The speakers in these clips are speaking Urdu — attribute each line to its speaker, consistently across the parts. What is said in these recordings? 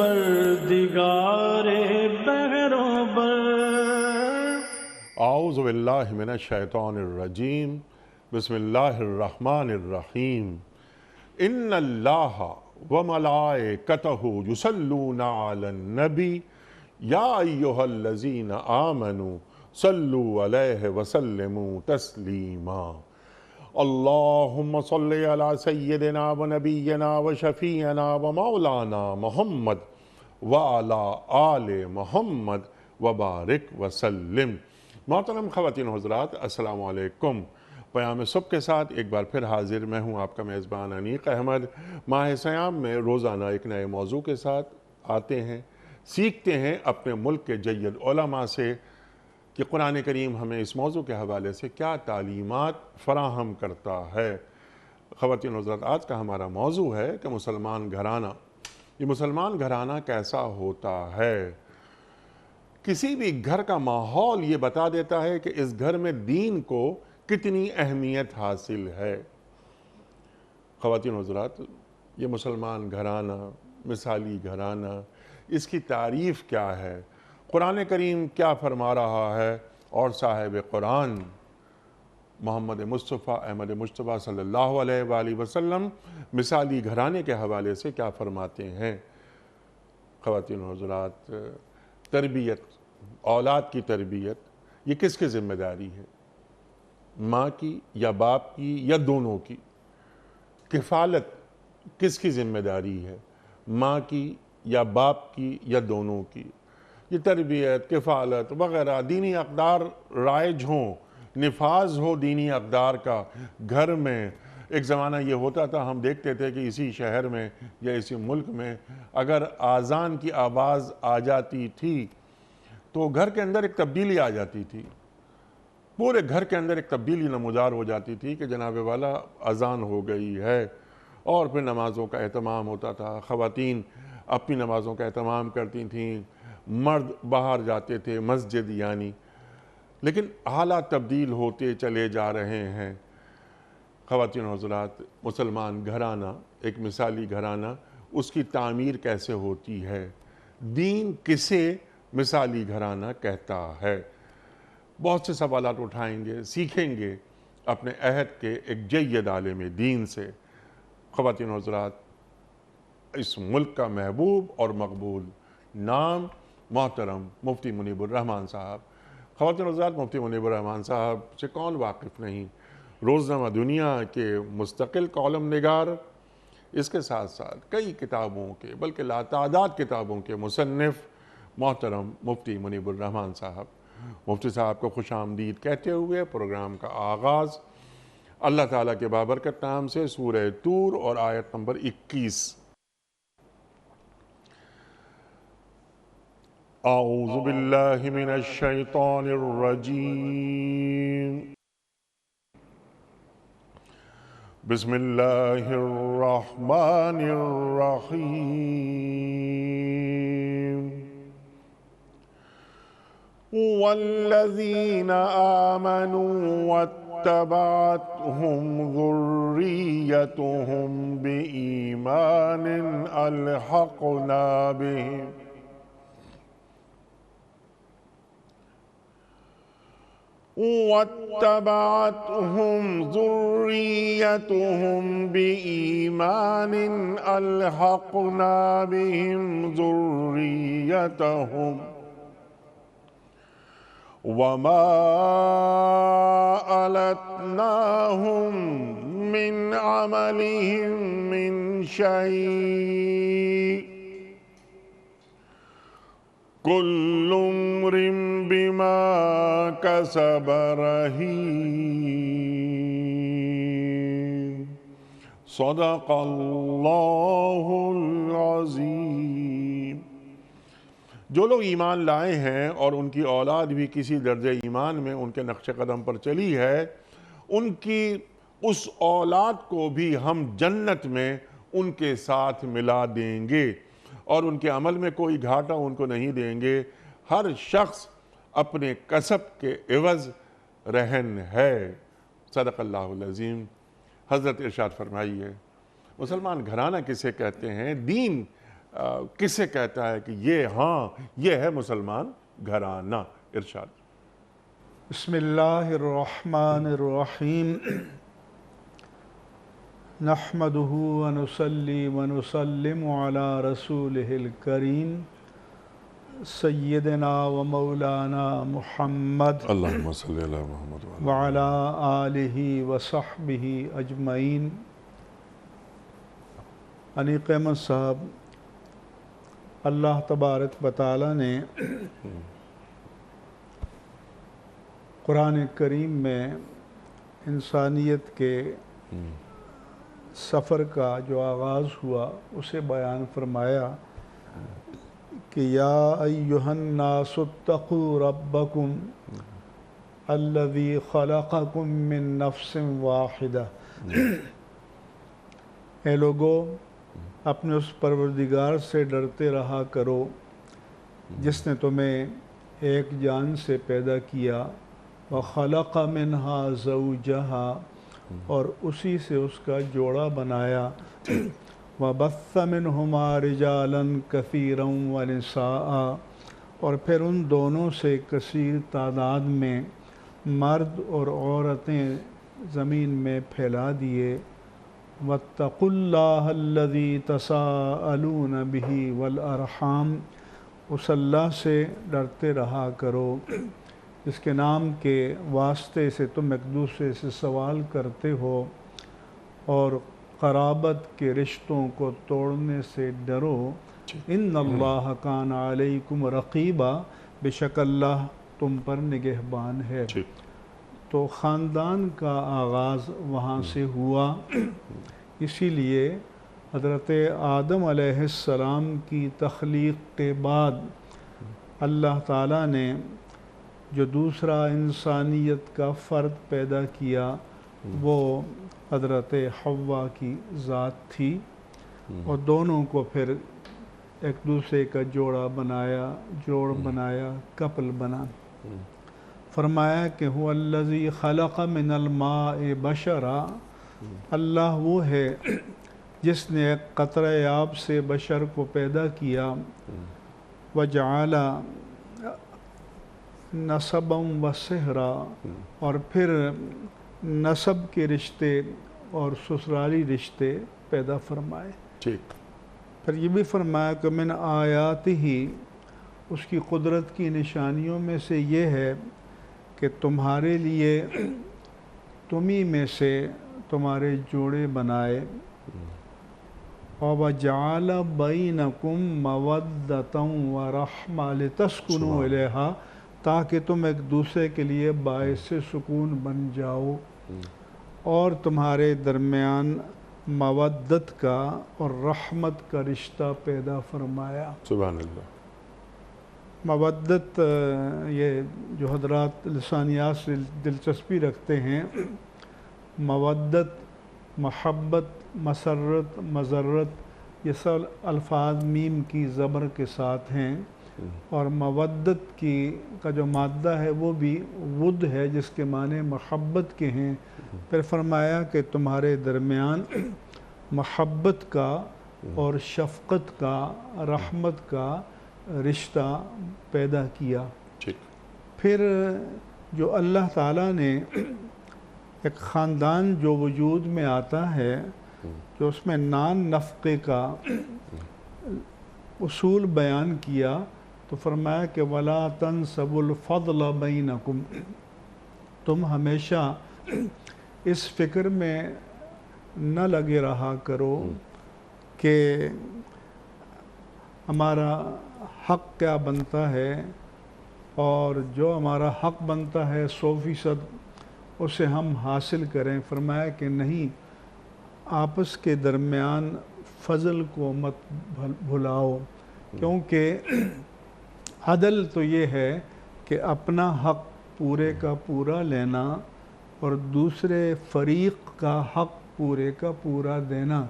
Speaker 1: پروردگار بہروں بر
Speaker 2: اعوذ باللہ من الشیطان الرجیم بسم اللہ الرحمن الرحیم ان اللہ وملائکتہ یصلون علی النبی یا ایہا الذین آمنوا صلوا علیہ وسلموا تسلیما اللہم صلی علی سیدنا و نبینا و شفیعنا و مولانا محمد وعلی آل محمد وبارک وسلم۔ محترم خواتین و حضرات، السلام علیکم۔ پیام صبح کے ساتھ ایک بار پھر حاضر میں ہوں آپ کا میزبان انیق احمد۔ ماہ سیام میں روزانہ ایک نئے موضوع کے ساتھ آتے ہیں، سیکھتے ہیں اپنے ملک کے جید علماء سے کہ قرآن کریم ہمیں اس موضوع کے حوالے سے کیا تعلیمات فراہم کرتا ہے۔ خواتین و حضرات، آج کا ہمارا موضوع ہے کہ مسلمان گھرانہ، یہ مسلمان گھرانہ کیسا ہوتا ہے۔ کسی بھی گھر کا ماحول یہ بتا دیتا ہے کہ اس گھر میں دین کو کتنی اہمیت حاصل ہے۔ خواتین و حضرات، یہ مسلمان گھرانہ، مثالی گھرانہ، اس کی تعریف کیا ہے، قرآن کریم کیا فرما رہا ہے، اور صاحب قرآن محمد مصطفیٰ احمد مجتبیٰ صلی اللہ علیہ وآلہ وسلم مثالی گھرانے کے حوالے سے کیا فرماتے ہیں۔ خواتین و حضرات، تربیت، اولاد کی تربیت، یہ کس کی ذمہ داری ہے؟ ماں کی یا باپ کی یا دونوں کی؟ کفالت کس کی ذمہ داری ہے؟ ماں کی یا باپ کی یا دونوں کی؟ یہ تربیت، کفالت وغیرہ دینی اقدار رائج ہوں، نفاذ ہو دینی اقدار کا گھر میں۔ ایک زمانہ یہ ہوتا تھا، ہم دیکھتے تھے کہ اسی شہر میں یا اسی ملک میں اگر اذان کی آواز آ جاتی تھی تو گھر کے اندر ایک تبدیلی آ جاتی تھی، پورے گھر کے اندر ایک تبدیلی نمودار ہو جاتی تھی کہ جناب والا اذان ہو گئی ہے، اور پھر نمازوں کا اہتمام ہوتا تھا۔ خواتین اپنی نمازوں کا اہتمام کرتی تھیں، مرد باہر جاتے تھے مسجد یعنی۔ لیکن حالات تبدیل ہوتے چلے جا رہے ہیں۔ خواتین و حضرات، مسلمان گھرانہ، ایک مثالی گھرانہ، اس کی تعمیر کیسے ہوتی ہے؟ دین کسے مثالی گھرانہ کہتا ہے؟ بہت سے سوالات اٹھائیں گے، سیکھیں گے اپنے عہد کے ایک جید عالم دین سے۔ خواتین و حضرات، اس ملک کا محبوب اور مقبول نام محترم مفتی منیب الرحمان صاحب۔ خواتین و حضرات، مفتی منیب الرحمان صاحب سے کون واقف نہیں؟ روزنامہ دنیا کے مستقل کالم نگار، اس کے ساتھ ساتھ کئی کتابوں کے، بلکہ لاتعداد کتابوں کے مصنف محترم مفتی منیب الرحمان صاحب۔ مفتی صاحب کو خوش آمدید کہتے ہوئے پروگرام کا آغاز اللہ تعالیٰ کے بابرکت نام سے سورہ طور اور آیت نمبر 21۔ اعوذ باللہ من الشیطان الرجیم بسم اللہ الرحمن الرحیم والذین آمنوا واتبعتهم ذریتهم بإیمان الحقنا بهم واتبعتهم ذريتهم بإيمان ألحقنا بهم ذريتهم وما ألتناهم من عملهم من شيء كل امرئ بما كسب رهين صدق اللہ العظیم۔ جو لوگ ایمان لائے ہیں اور ان کی اولاد بھی کسی درجہ ایمان میں ان کے نقش قدم پر چلی ہے، ان کی اس اولاد کو بھی ہم جنت میں ان کے ساتھ ملا دیں گے، اور ان کے عمل میں کوئی گھاٹا ان کو نہیں دیں گے۔ ہر شخص اپنے کسب کے عوض رہن ہے۔ صدق اللہ العظیم۔ حضرت ارشاد فرمائیے مسلمان گھرانہ کسے کہتے ہیں، دین کسے کہتا ہے کہ یہ ہے مسلمان گھرانہ؟ ارشاد۔
Speaker 1: بسم اللہ الرحمن الرحیم نحمده ونصلی ونسلم علی رسولہ الکریم سیدنا و مولانا محمد
Speaker 2: اللہم صلی علی محمد
Speaker 1: وعلی آلہ وصحبہ اجمعین۔ انیق احمد صاحب، اللہ تبارک و تعالیٰ نے قرآن کریم میں انسانیت کے سفر کا جو آغاز ہوا اسے بیان فرمایا کہ یا ایہا الناس اتقوا ربکم الذی خلقکم من نفس واحدہ، اے لوگو اپنے اس پروردگار سے ڈرتے رہا کرو جس نے تمہیں ایک جان سے پیدا کیا، وخلق منہا زوجہا، اور اسی سے اس کا جوڑا بنایا، وبث منہما رجالا کثیرا ونساء، اور پھر ان دونوں سے کثیر تعداد میں مرد اور عورتیں زمین میں پھیلا دیے۔ واتقوا اللہ الذی تساءلون بہ والارحام، اس اللہ سے ڈرتے رہا کرو جس کے نام کے واسطے سے تم ایک دوسرے سے سوال کرتے ہو، اور قرابت کے رشتوں کو توڑنے سے ڈرو۔ ان اللہ کان علیکم رقیبا، بے شک اللہ تم پر نگہبان ہے۔ تو خاندان کا آغاز وہاں سے ہوا، اسی لیے حضرت آدم علیہ السلام کی تخلیق کے بعد اللہ تعالیٰ نے جو دوسرا انسانیت کا فرد پیدا کیا وہ حضرت حوا کی ذات تھی، اور دونوں کو پھر ایک دوسرے کا جوڑ بنایا، کپل بنا۔ فرمایا کہ هو الذی خلق من الماء بشرا، اللہ وہ ہے جس نے ایک قطرہ آب سے بشر کو پیدا کیا، وجعل نسبا وصہرا، اور پھر نسب کے رشتے اور سسرالی رشتے پیدا فرمائے۔ پھر یہ بھی فرمایا کہ من آیاتہ، اس کی قدرت کی نشانیوں میں سے یہ ہے کہ تمہارے لیے تمہیں میں سے تمہارے جوڑے بنائے، وَجَعَلَ بَيْنَكُمْ مَوَدَّةً وَرَحْمَةً لِتَسْكُنُوا إِلَيْهَا، تاکہ تم ایک دوسرے کے لیے باعث سکون بن جاؤ، اور تمہارے درمیان مودت کا اور رحمت کا رشتہ پیدا فرمایا۔
Speaker 2: سبحان اللہ۔
Speaker 1: مودت، یہ جو حضرات لسانیات سے دلچسپی رکھتے ہیں، مودت، محبت، مسرت، مذرت، یہ سب الفاظ میم کی زبر کے ساتھ ہیں، اور مودت کا جو مادہ ہے وہ بھی ود ہے جس کے معنی محبت کے ہیں۔ پھر فرمایا کہ تمہارے درمیان محبت کا اور شفقت کا، رحمت کا رشتہ پیدا کیا۔ پھر جو اللہ تعالیٰ نے ایک خاندان جو وجود میں آتا ہے، جو اس میں نان نفقے کا اصول بیان کیا، تو فرمایا کہ وَلَا تَنْسَبُوا الْفَضْلَ بَيْنَكُمْ، تم ہمیشہ اس فکر میں نہ لگے رہا کرو کہ ہمارا حق کیا بنتا ہے، اور جو ہمارا حق بنتا ہے 100% اسے ہم حاصل کریں۔ فرمایا کہ نہیں، آپس کے درمیان فضل کو مت بھلاؤ، کیونکہ عدل تو یہ ہے کہ اپنا حق پورے کا پورا لینا اور دوسرے فریق کا حق پورے کا پورا دینا۔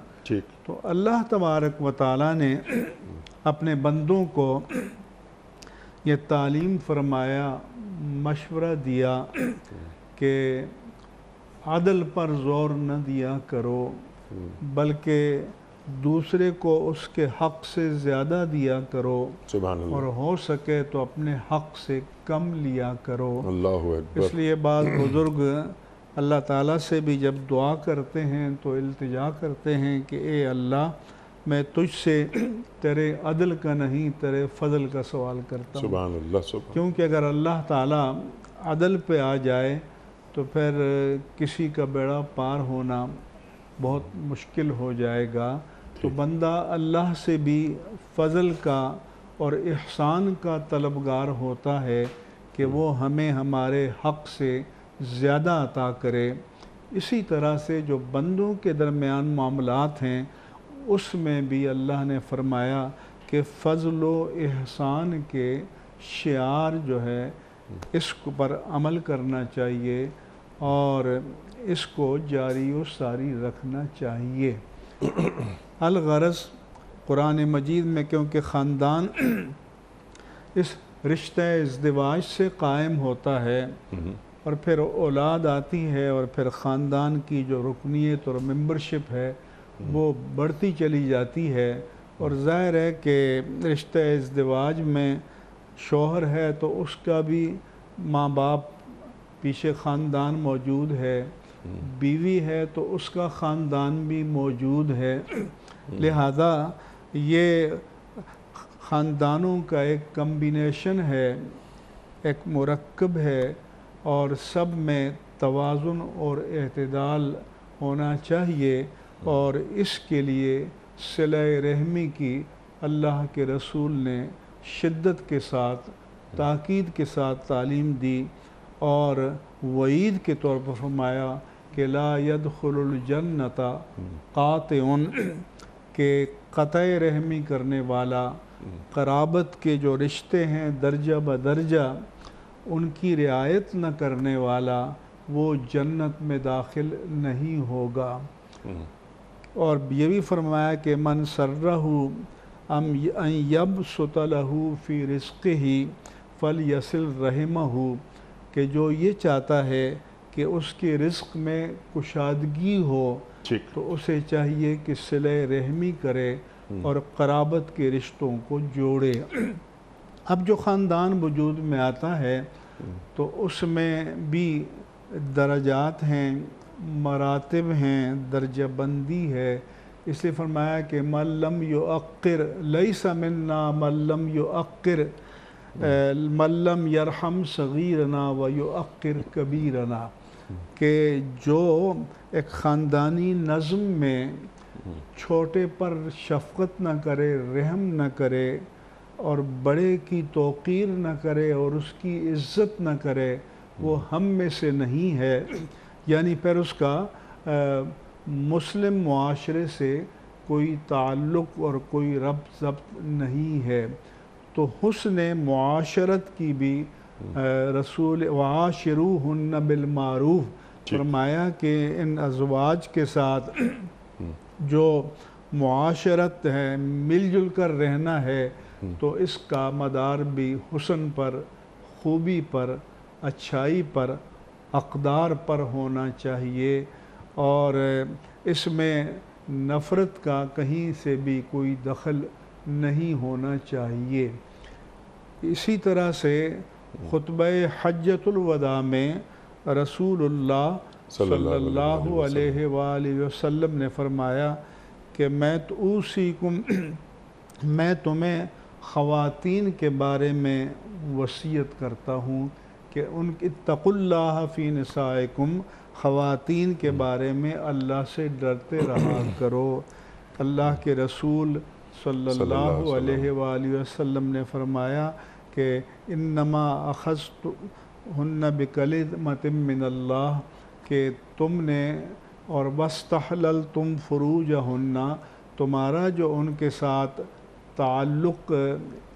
Speaker 1: تو اللہ تبارک و تعالیٰ نے اپنے بندوں کو یہ تعلیم فرمایا، مشورہ دیا کہ عدل پر زور نہ دیا کرو بلکہ دوسرے کو اس کے حق سے زیادہ دیا کرو،
Speaker 2: سبحان
Speaker 1: اور
Speaker 2: اللہ،
Speaker 1: ہو سکے تو اپنے حق سے کم لیا کرو۔
Speaker 2: اللہ اکبر۔
Speaker 1: اس لیے بعض بزرگ اللہ تعالیٰ سے بھی جب دعا کرتے ہیں تو التجا کرتے ہیں کہ اے اللہ، میں تجھ سے تیرے عدل کا نہیں تیرے فضل کا سوال کرتا ہوں،
Speaker 2: سبحان اللہ، سبحان
Speaker 1: کیونکہ اگر اللہ تعالیٰ عدل پہ آ جائے تو پھر کسی کا بیڑا پار ہونا بہت مشکل ہو جائے گا۔ تو بندہ اللہ سے بھی فضل کا اور احسان کا طلبگار ہوتا ہے کہ وہ ہمیں ہمارے حق سے زیادہ عطا کرے۔ اسی طرح سے جو بندوں کے درمیان معاملات ہیں اس میں بھی اللہ نے فرمایا کہ فضل و احسان کے شعار جو ہے اس پر عمل کرنا چاہیے اور اس کو جاری و ساری رکھنا چاہیے۔ الغرض قرآن مجید میں کیونکہ خاندان اس رشتہ ازدواج سے قائم ہوتا ہے اور پھر اولاد آتی ہے اور پھر خاندان کی جو رکنیت اور ممبرشپ ہے وہ بڑھتی چلی جاتی ہے، اور ظاہر ہے کہ رشتہ ازدواج میں شوہر ہے تو اس کا بھی ماں باپ پیچھے خاندان موجود ہے، بیوی ہے تو اس کا خاندان بھی موجود ہے، لہذا یہ خاندانوں کا ایک کمبینیشن ہے، ایک مرکب ہے، اور سب میں توازن اور اعتدال ہونا چاہیے، اور اس کے لیے صلہ رحمی کی اللہ کے رسول نے شدت کے ساتھ تاکید کے ساتھ تعلیم دی، اور وعید کے طور پر فرمایا کہ لا يدخل الجنت قاطع، کہ قطع رحمی کرنے والا، قرابت کے جو رشتے ہیں درجہ بدرجہ ان کی رعایت نہ کرنے والا وہ جنت میں داخل نہیں ہوگا۔ اور یہ بھی فرمایا کہ من سرہ ان یبسط لہ فی رزقہ فلیصل رحمہ، کہ جو یہ چاہتا ہے کہ اس کے رزق میں کشادگی ہو تو اسے چاہیے کہ صلہ رحمی کرے اور قرابت کے رشتوں کو جوڑے۔ اب جو خاندان وجود میں آتا ہے تو اس میں بھی درجات ہیں، مراتب ہیں، درجہ بندی ہے، اس لیے فرمایا کہ من لم یؤقر لیس منا من لم یؤقر من لم یرحم صغیرنا ویؤقر کبیرنا، کہ جو ایک خاندانی نظم میں چھوٹے پر شفقت نہ کرے، رحم نہ کرے، اور بڑے کی توقیر نہ کرے اور اس کی عزت نہ کرے، وہ ہم میں سے نہیں ہے، یعنی پھر اس کا مسلم معاشرے سے کوئی تعلق اور کوئی ربط ضبط نہیں ہے۔ تو حسن معاشرت کی بھی رسول وعاشروہن بالمعروف فرمایا کہ ان ازواج کے ساتھ جو معاشرت ہے، مل جل کر رہنا ہے، تو اس کا مدار بھی حسن پر، خوبی پر، اچھائی پر، اقدار پر ہونا چاہیے، اور اس میں نفرت کا کہیں سے بھی کوئی دخل نہیں ہونا چاہیے۔ اسی طرح سے خطبہ حجۃ الوداع میں رسول اللہ صلی اللہ علیہ وآلہ وسلم نے فرمایا کہ میں تمہیں خواتین کے بارے میں وصیت کرتا ہوں کہ اتقوا اللہ فی نسائکم، خواتین کے بارے میں اللہ سے ڈرتے رہا کرو۔ اللہ کے رسول صلی اللہ علیہ وآلہ وسلم نے فرمایا کہ انما اخذتہن بکلمۃ من اللہ، کہ تم نے اور واستحللتم فروجہن، تمہارا جو ان کے ساتھ تعلق،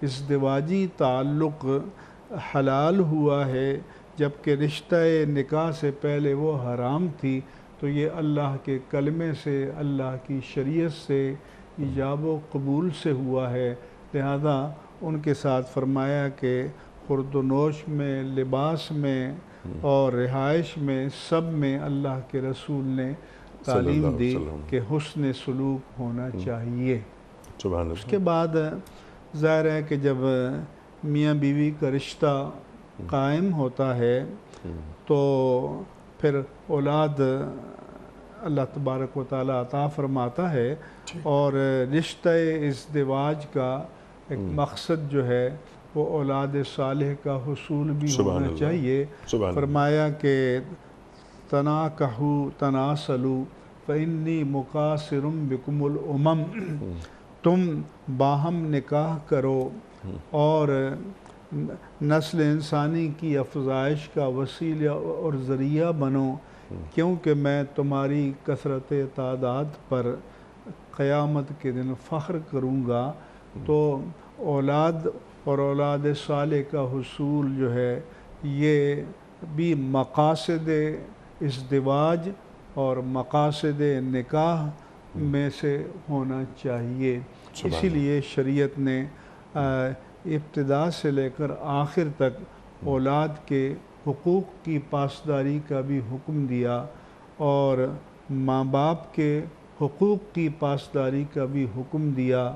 Speaker 1: ازدواجی تعلق حلال ہوا ہے، جبکہ رشتہ نکاح سے پہلے وہ حرام تھی، تو یہ اللہ کے کلمے سے، اللہ کی شریعت سے، ایجاب و قبول سے ہوا ہے، لہذا ان کے ساتھ فرمایا کہ خورد و نوش میں، لباس میں اور رہائش میں سب میں اللہ کے رسول نے تعلیم دی کہ حسن سلوک ہونا چاہیے۔ اس کے بعد ظاہر ہے کہ جب میاں بیوی کا رشتہ قائم ہوتا ہے تو پھر اولاد اللہ تبارک و تعالیٰ عطا فرماتا ہے، اور رشتہ ازدواج کا ایک مقصد جو ہے وہ اولاد صالح کا حصول بھی ہونا چاہیے۔ فرمایا کہ تناکحوا تناسلوا فإنی مقاصر بکم الامم، تم باہم نکاح کرو اور نسل انسانی کی افزائش کا وسیلہ اور ذریعہ بنو، کیونکہ میں تمہاری کثرت تعداد پر قیامت کے دن فخر کروں گا۔ تو اولاد اور اولاد صالح کا حصول جو ہے یہ بھی مقاصد ازدواج اور مقاصد نکاح میں سے ہونا چاہیے۔ اسی لیے شریعت نے ابتدا سے لے کر آخر تک اولاد کے حقوق کی پاسداری کا بھی حکم دیا، اور ماں باپ کے حقوق کی پاسداری کا بھی حکم دیا۔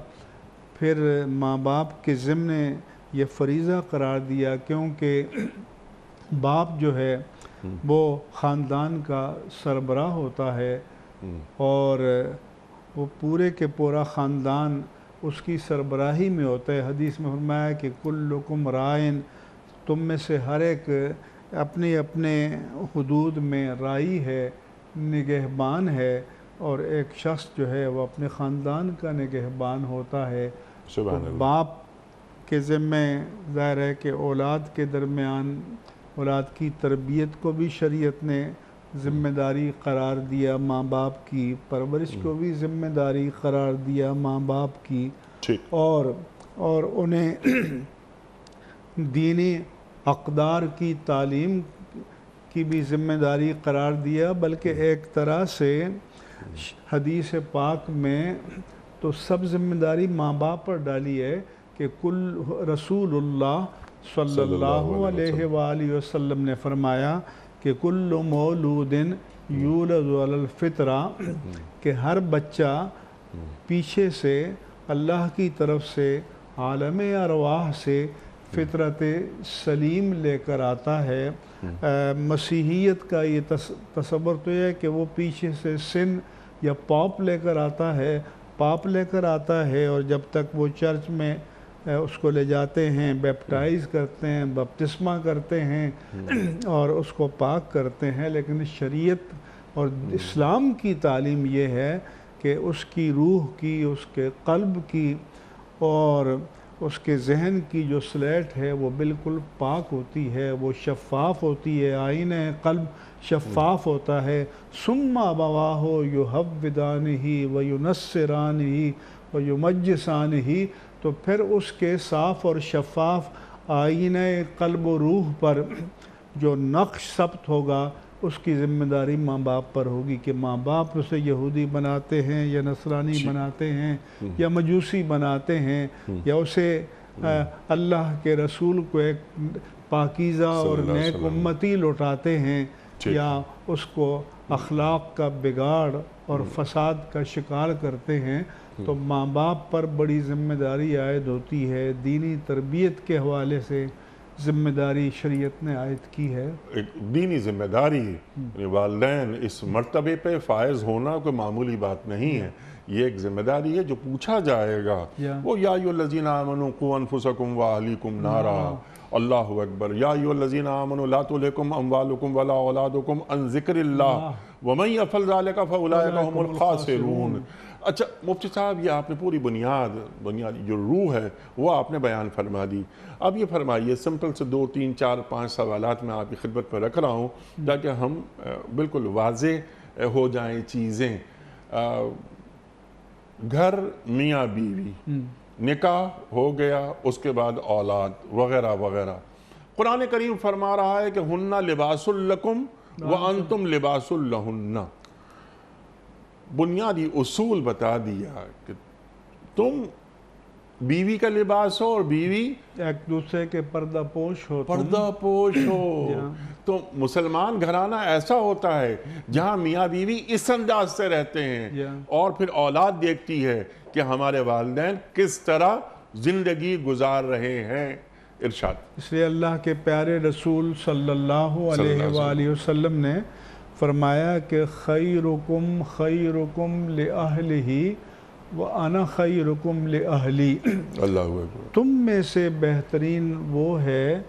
Speaker 1: پھر ماں باپ کے ضمن یہ فریضہ قرار دیا، کیونکہ باپ جو ہے وہ خاندان کا سربراہ ہوتا ہے، اور وہ پورے کے پورا خاندان اس کی سربراہی میں ہوتا ہے۔ حدیث میں فرمایا کہ کلکم رائن، تم میں سے ہر ایک اپنے اپنے حدود میں رائی ہے، نگہبان ہے، اور ایک شخص جو ہے وہ اپنے خاندان کا نگہبان ہوتا ہے۔ تو باپ کے ذمہ ظاہر ہے کہ اولاد کے درمیان اولاد کی تربیت کو بھی شریعت نے ذمہ داری قرار دیا، ماں باپ کی پرورش کو بھی ذمہ داری قرار دیا ماں باپ کی، اور انہیں دینی اقدار کی تعلیم کی بھی ذمہ داری قرار دیا۔ بلکہ ایک طرح سے حدیث پاک میں تو سب ذمہ داری ماں باپ پر ڈالی ہے کہ رسول اللہ صلی اللہ علیہ وآلہ وسلم نے فرمایا کہ کل مولود یولد علی الفطرہ، کہ ہر بچہ پیچھے سے اللہ کی طرف سے عالم ارواح سے فطرت سلیم لے کر آتا ہے۔ مسیحیت کا یہ تصور تو یہ ہے کہ وہ پیچھے سے سن یا پاپ لے کر آتا ہے، اور جب تک وہ چرچ میں اس کو لے جاتے ہیں، بیپٹائز کرتے ہیں، بپتسمہ کرتے ہیں اور اس کو پاک کرتے ہیں۔ لیکن شریعت اور اسلام کی تعلیم یہ ہے کہ اس کی روح کی، اس کے قلب کی اور اس کے ذہن کی جو سلیٹ ہے وہ بالکل پاک ہوتی ہے، وہ شفاف ہوتی ہے، آئینہ قلب شفاف ہوتا ہے۔ ثم ابواہ یحودانہ وینصرانہ ویمجسانہ، تو پھر اس کے صاف اور شفاف آئینہ قلب و روح پر جو نقش ثبت ہوگا اس کی ذمہ داری ماں باپ پر ہوگی، کہ ماں باپ اسے یہودی بناتے ہیں یا نصرانی بناتے ہیں یا مجوسی بناتے ہیں، یا اسے اللہ کے رسول کو ایک پاکیزہ اور نیک امتی لوٹاتے ہیں، یا اس کو اخلاق کا بگاڑ اور فساد کا شکار کرتے ہیں، تو ماں باپ پر بڑی ذمہ داری عائد ہوتی ہے۔ دینی تربیت کے حوالے سے ذمہ داری شریعت نے عائد کی ہے۔
Speaker 2: ایک دینی ذمہ داری، والدین اس مرتبے پہ فائز ہونا کوئی معمولی بات نہیں ہے، یہ ایک ذمہ داری ہے جو پوچھا جائے گا۔ وہ یا ایھا الذین آمنوا قوا انفسکم واہلیکم نارا، اللہ اکبر، یا ایھا الذین آمنوا لا تلھکم اموالکم ولا اولادکم عن ذکر اللہ ومن یفعل ذلک فاولئک هم الخاسرون۔ اچھا مفتی صاحب، یہ آپ نے پوری بنیادی جو روح ہے وہ آپ نے بیان فرما دی۔ اب یہ فرمائیے، سمپل سے 2 3 4 5 سوالات میں آپ کی خدمت پر رکھ رہا ہوں تاکہ ہم بالکل واضح ہو جائیں چیزیں۔ گھر، میاں بیوی، نکاح ہو گیا، اس کے بعد اولاد وغیرہ وغیرہ، قرآن کریم فرما رہا ہے کہ ہن لباس لکم وانتم لباس لہن۔ بنیادی اصول بتا دیا کہ تم بیوی کا لباس ہو اور بیوی
Speaker 1: ایک دوسرے کے پردہ پوش ہو،
Speaker 2: پردہ پوش ہو. تو مسلمان گھرانہ ایسا ہوتا ہے جہاں میاں بیوی اس انداز سے رہتے ہیں اور پھر اولاد دیکھتی ہے کہ ہمارے والدین کس طرح زندگی گزار رہے ہیں. ارشاد.
Speaker 1: اس لیے اللہ کے پیارے رسول صلی اللہ علیہ وآلہ وسلم نے فرمایا کہ خیرکم خیرکم لأہلہ وَأَنَا خَيْرُكُمْ لِأَهْلِي.
Speaker 2: اللہ اکبر.
Speaker 1: تم میں سے بہترین وہ ہے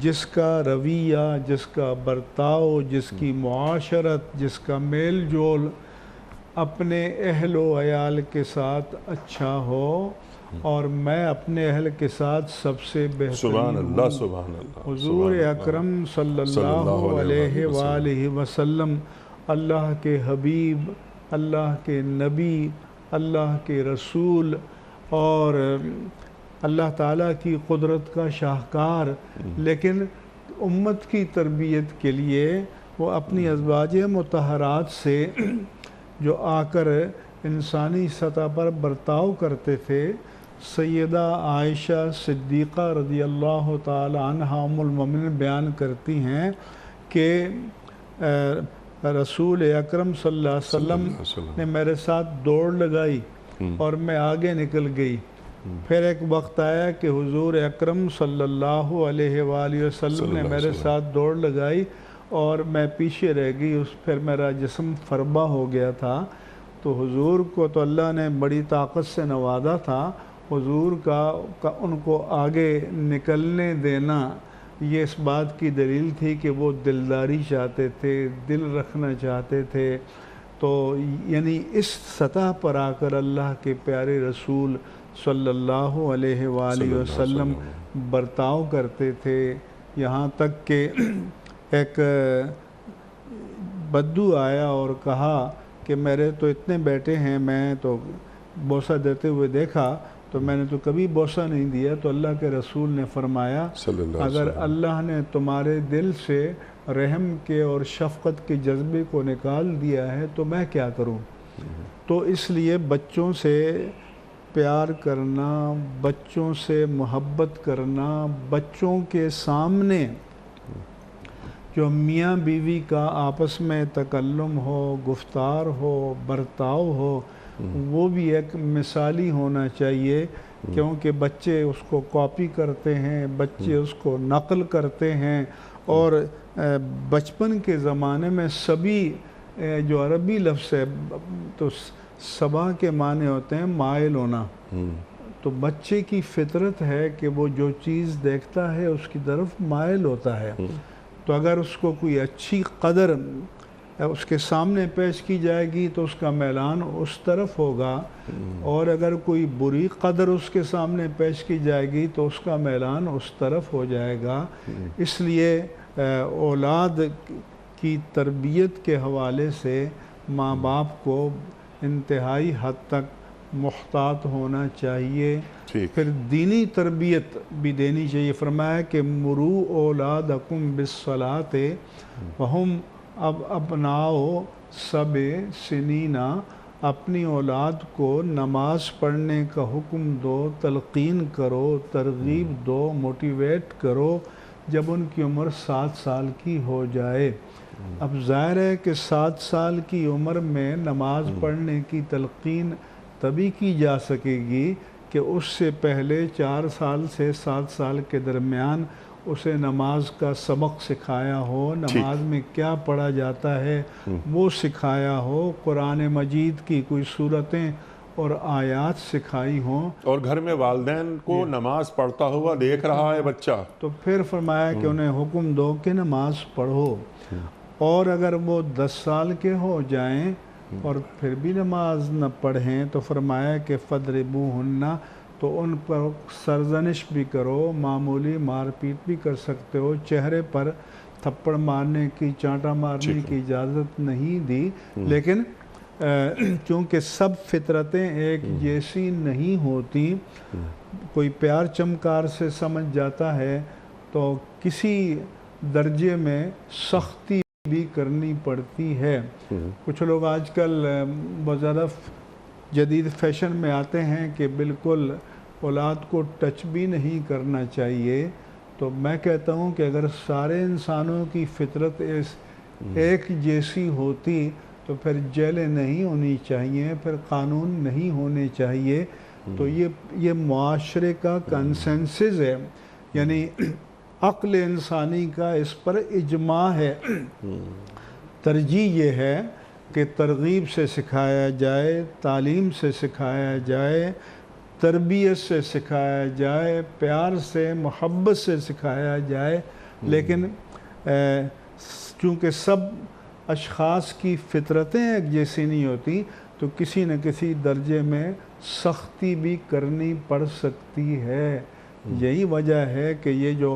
Speaker 1: جس کا رویہ، جس کا برتاؤ، جس کی معاشرت، جس کا میل جول اپنے اہل و عیال کے ساتھ اچھا ہو، اور میں اپنے اہل کے ساتھ سب سے بہترین
Speaker 2: سبحان اللہ سبحان اللہ.
Speaker 1: حضور اکرم صلی اللہ علیہ وآلہ وسلم اللہ کے حبیب، اللہ کے نبی، اللہ کے رسول اور اللہ تعالیٰ کی قدرت کا شاہکار، لیکن امت کی تربیت کے لیے وہ اپنی ازواج مطہرات سے جو آ کر انسانی سطح پر برتاؤ کرتے تھے. سیدہ عائشہ صدیقہ رضی اللہ تعالی عنہا ام المومنین بیان کرتی ہیں کہ رسول اکرم صلی اللہ علیہ وسلم نے میرے ساتھ دوڑ لگائی اور میں آگے نکل گئی. پھر ایک وقت آیا کہ حضور اکرم صلی اللہ علیہ وآلہ وسلم نے میرے ساتھ دوڑ لگائی اور میں پیچھے رہ گئی. پھر میرا جسم فربہ ہو گیا تھا. تو حضور کو تو اللہ نے بڑی طاقت سے نوازا تھا. حضور کا ان کو آگے نکلنے دینا یہ اس بات کی دلیل تھی کہ وہ دلداری چاہتے تھے، دل رکھنا چاہتے تھے. تو یعنی اس سطح پر آ کر اللہ کے پیارے رسول صلی اللہ علیہ وآلہ وسلم برتاؤ کرتے تھے. یہاں تک کہ ایک بدو آیا اور کہا کہ میرے تو اتنے بیٹے ہیں، میں تو بوسہ دیتے ہوئے دیکھا تو میں نے تو کبھی بوسہ نہیں دیا. تو اللہ کے رسول نے فرمایا اگر اللہ نے تمہارے دل سے رحم کے اور شفقت کے جذبے کو نکال دیا ہے تو میں کیا کروں. تو اس لیے بچوں سے پیار کرنا، بچوں سے محبت کرنا، بچوں کے سامنے جو میاں بیوی کا آپس میں تکلم ہو، گفتار ہو، برتاؤ ہو، وہ بھی ایک مثالی ہونا چاہیے. کیونکہ بچے اس کو کاپی کرتے ہیں، بچے اس کو نقل کرتے ہیں. اور بچپن کے زمانے میں سبھی جو عربی لفظ ہے تو صبا کے معنی ہوتے ہیں مائل ہونا. تو بچے کی فطرت ہے کہ وہ جو چیز دیکھتا ہے اس کی طرف مائل ہوتا ہے. تو اگر اس کو کوئی اچھی قدر اس کے سامنے پیش کی جائے گی تو اس کا میلان اس طرف ہوگا، اور اگر کوئی بری قدر اس کے سامنے پیش کی جائے گی تو اس کا میلان اس طرف ہو جائے گا. اس لیے اولاد کی تربیت کے حوالے سے ماں باپ کو انتہائی حد تک محتاط ہونا چاہیے. پھر دینی تربیت بھی دینی چاہیے. فرمایا کہ مرو اولادکم بالصلاۃ وہم اب ابناؤ سب سنینا. اپنی اولاد کو نماز پڑھنے کا حکم دو، تلقین کرو، ترغیب دو، موٹیویٹ کرو جب ان کی عمر 7 سال کی ہو جائے. اب ظاہر ہے کہ 7 سال کی عمر میں نماز پڑھنے کی تلقین تبھی کی جا سکے گی کہ اس سے پہلے 4 سال سے 7 سال کے درمیان اسے نماز کا سبق سکھایا ہو، نماز میں کیا پڑھا جاتا ہے وہ سکھایا ہو، قرآن مجید کی کوئی صورتیں اور آیات سکھائی ہوں.
Speaker 2: اور گھر میں والدین کو نماز پڑھتا ہوا دیکھ رہا ہے بچہ
Speaker 1: تو پھر فرمایا کہ انہیں حکم دو کہ نماز پڑھو. اور اگر وہ 10 سال کے ہو جائیں اور پھر بھی نماز نہ پڑھیں تو فرمایا کہ فَضْرِبُوهُنَّ، تو ان پر سرزنش بھی کرو، معمولی مار پیٹ بھی کر سکتے ہو. چہرے پر تھپڑ مارنے کی، چانٹا مارنے کی اجازت نہیں دی. لیکن چونکہ سب فطرتیں ایک جیسی نہیں ہوتی، کوئی پیار چمکار سے سمجھ جاتا ہے تو کسی درجے میں سختی بھی کرنی پڑتی ہے. کچھ لوگ آج کل بہت زیادہ جدید فیشن میں آتے ہیں کہ بالکل اولاد کو ٹچ بھی نہیں کرنا چاہیے، تو میں کہتا ہوں کہ اگر سارے انسانوں کی فطرت ایک جیسی ہوتی تو پھر جیلیں نہیں ہونی چاہیے، پھر قانون نہیں ہونے چاہیے۔ تو یہ معاشرے کا کنسنسس ہے، یعنی عقل انسانی کا اس پر اجماع ہے۔ ترجیح یہ ہے کہ ترغیب سے سکھایا جائے، تعلیم سے سکھایا جائے، تربیت سے سکھایا جائے، پیار سے محبت سے سکھایا جائے، لیکن چونکہ سب اشخاص کی فطرتیں ایک جیسی نہیں ہوتی، تو کسی نہ کسی درجے میں سختی بھی کرنی پڑ سکتی ہے۔ یہی وجہ ہے کہ یہ جو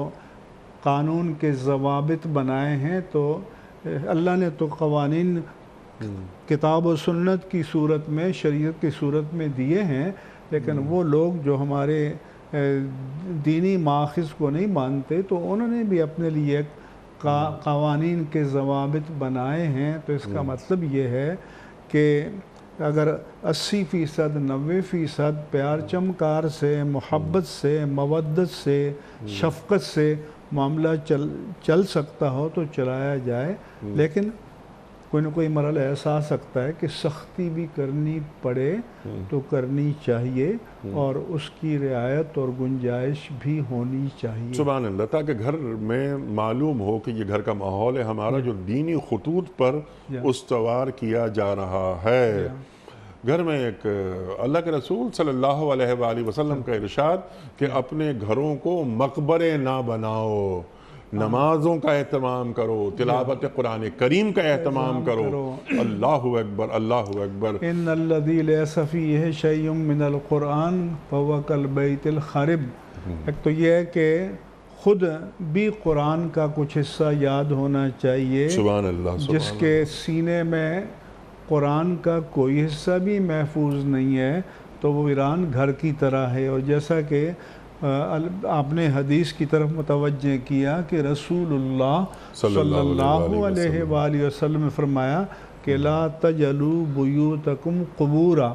Speaker 1: قانون کے ضوابط بنائے ہیں، تو اللہ نے تو قوانین کتاب و سنت کی صورت میں، شریعت کی صورت میں دیے ہیں، لیکن وہ لوگ جو ہمارے دینی ماخذ کو نہیں مانتے، تو انہوں نے بھی اپنے لیے قوانین کے ضوابط بنائے ہیں۔ تو اس کا مطلب یہ ہے کہ اگر 80%، 90% پیار چمکار سے، محبت سے، مودت سے، شفقت سے معاملہ چل سکتا ہو تو چلایا جائے، لیکن کوئی نہ کوئی مرحلہ ایسا آ سکتا ہے کہ سختی بھی کرنی پڑے تو کرنی چاہیے، اور اس کی رعایت اور گنجائش بھی ہونی چاہیے۔
Speaker 2: سبحان اللہ، تاکہ گھر میں معلوم ہو کہ یہ گھر کا ماحول ہے ہمارا جو دینی خطوط پر استوار کیا جا رہا ہے۔ گھر میں ایک اللہ کے رسول صلی اللہ علیہ وآلہ وسلم کا ارشاد کہ اپنے گھروں کو مقبرے نہ بناؤ، نمازوں کا اہتمام کرو، تلاوت قرآن کریم کا اہتمام کرو۔ اللہ اکبر، اللہ اکبر۔
Speaker 1: ان الذی لیس فیہ شیء من القرآن فہو کالبیت الخرب۔ ایک تو یہ ہے کہ خود بھی قرآن کا کچھ حصہ یاد ہونا چاہیے،
Speaker 2: سبحان اللہ،
Speaker 1: جس کے سینے میں قرآن کا کوئی حصہ بھی محفوظ نہیں ہے تو وہ ویران گھر کی طرح ہے۔ اور جیسا کہ آپ نے حدیث کی طرف متوجہ کیا کہ رسول اللہ صلی اللہ علیہ وآلہ وسلم نے فرمایا کہ لا تجعلوا بیوتکم قبورا،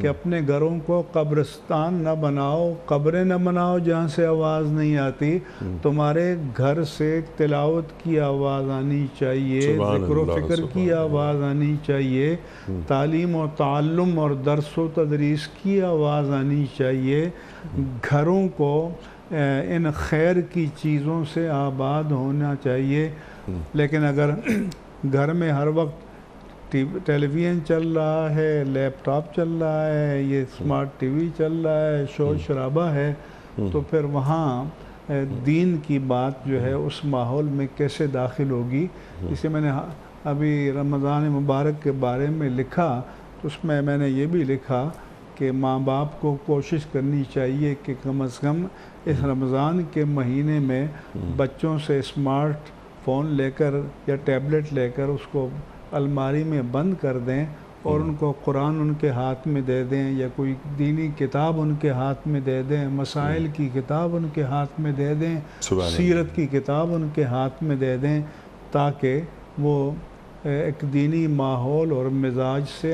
Speaker 1: کہ اپنے گھروں کو قبرستان نہ بناؤ، قبریں نہ بناؤ جہاں سے آواز نہیں آتی۔ تمہارے گھر سے تلاوت کی آواز آنی چاہیے، ذکر و فکر کی آواز آنی چاہیے، تعلیم و تعلم اور درس و تدریس کی آواز آنی چاہیے۔ گھروں کو ان خیر کی چیزوں سے آباد ہونا چاہیے۔ لیکن اگر گھر میں ہر وقت ٹیلی ویژن چل رہا ہے، لیپ ٹاپ چل رہا ہے، یہ اسمارٹ ٹی وی چل رہا ہے، شور شرابہ ہے، تو پھر وہاں دین کی بات جو ہے اس ماحول میں کیسے داخل ہوگی؟ اسے میں نے ابھی رمضان مبارک کے بارے میں لکھا، تو اس میں میں نے یہ بھی لکھا کہ ماں باپ کو کوشش کرنی چاہیے کہ کم از کم اس رمضان کے مہینے میں بچوں سے اسمارٹ فون لے کر یا ٹیبلٹ لے کر اس کو الماری میں بند کر دیں، اور ان کو قرآن ان کے ہاتھ میں دے دیں، یا کوئی دینی کتاب ان کے ہاتھ میں دے دیں، مسائل کی کتاب ان کے ہاتھ میں دے دیں، سیرت کی کتاب ان کے ہاتھ میں دے دیں، تاکہ وہ ایک دینی ماحول اور مزاج سے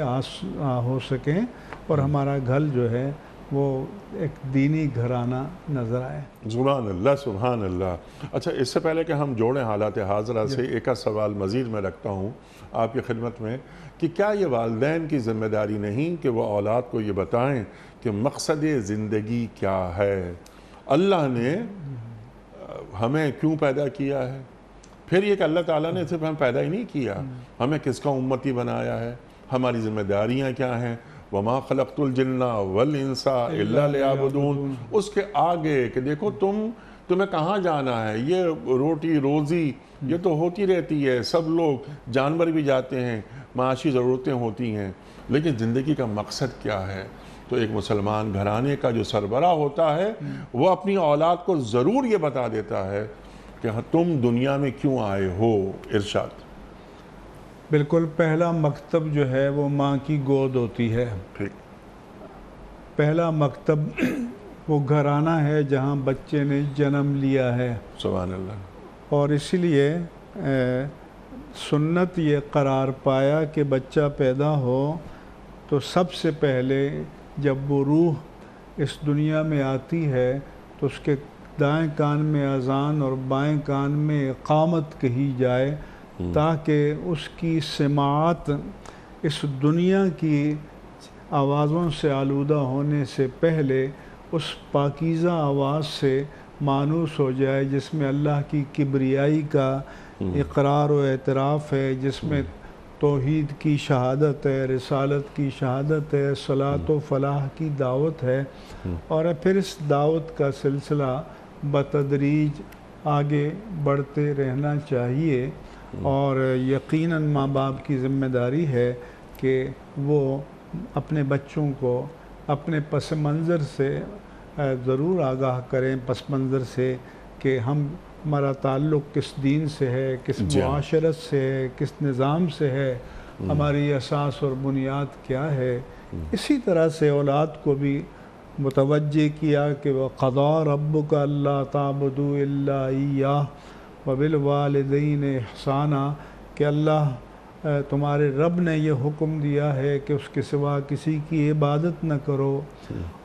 Speaker 1: ہو سکیں، اور ہمارا گھر جو ہے وہ ایک دینی گھرانہ نظر آئے۔
Speaker 2: سبحان اللہ، سبحان اللہ۔ اچھا، اس سے پہلے کہ ہم جوڑیں حالات حاضرہ سے، ایک سوال مزید میں رکھتا ہوں آپ کی خدمت میں، کہ کیا یہ والدین کی ذمہ داری نہیں کہ وہ اولاد کو یہ بتائیں کہ مقصد زندگی کیا ہے، اللہ نے ہمیں کیوں پیدا کیا ہے؟ پھر یہ کہ اللہ تعالیٰ نے صرف ہم پیدا ہی نہیں کیا، ہمیں کس کا امتی بنایا ہے، ہماری ذمہ داریاں کیا ہیں؟ وَمَا خَلَقْتُ الْجِنَّ وَالْإِنسَ إِلَّا لِيَعْبُدُونَ۔ اس کے آگے کہ دیکھو تمہیں کہاں جانا ہے، یہ روٹی روزی یہ تو ہوتی رہتی ہے، سب لوگ جانور بھی جاتے ہیں، معاشی ضرورتیں ہوتی ہیں، لیکن زندگی کا مقصد کیا ہے؟ تو ایک مسلمان گھرانے کا جو سربراہ ہوتا ہے وہ اپنی اولاد کو ضرور یہ بتا دیتا ہے کہ تم دنیا میں کیوں آئے ہو۔ ارشاد۔
Speaker 1: بالکل، پہلا مکتب جو ہے وہ ماں کی گود ہوتی ہے۔ پہلا مکتب وہ گھرانہ ہے جہاں بچے نے جنم لیا ہے۔
Speaker 2: سبحان اللہ۔
Speaker 1: اور اسی لیے سنت یہ قرار پایا کہ بچہ پیدا ہو تو سب سے پہلے جب وہ روح اس دنیا میں آتی ہے تو اس کے دائیں کان میں اذان اور بائیں کان میں اقامت کہی جائے، تاکہ اس کی سماعت اس دنیا کی آوازوں سے آلودہ ہونے سے پہلے اس پاکیزہ آواز سے مانوس ہو جائے جس میں اللہ کی کبریائی کا اقرار و اعتراف ہے، جس میں توحید کی شہادت ہے، رسالت کی شہادت ہے، صلاۃ و فلاح کی دعوت ہے، اور پھر اس دعوت کا سلسلہ بتدریج آگے بڑھتے رہنا چاہیے۔ اور یقیناً ماں باپ کی ذمہ داری ہے کہ وہ اپنے بچوں کو اپنے پس منظر سے ضرور آگاہ کریں، پس منظر سے کہ ہمارا تعلق کس دین سے ہے، کس معاشرت سے ہے، کس نظام سے ہے، ہماری اساس اور بنیاد کیا ہے۔ اسی طرح سے اولاد کو بھی متوجہ کیا کہ وَقَضَىٰ رَبُّكَ أَلَّا تَعْبُدُوا إِلَّا إِيَّاهُ وَبِالْوَالِدَيْنِ إِحْسَانًا، کہ اللہ تمہارے رب نے یہ حکم دیا ہے کہ اس کے سوا کسی کی عبادت نہ کرو،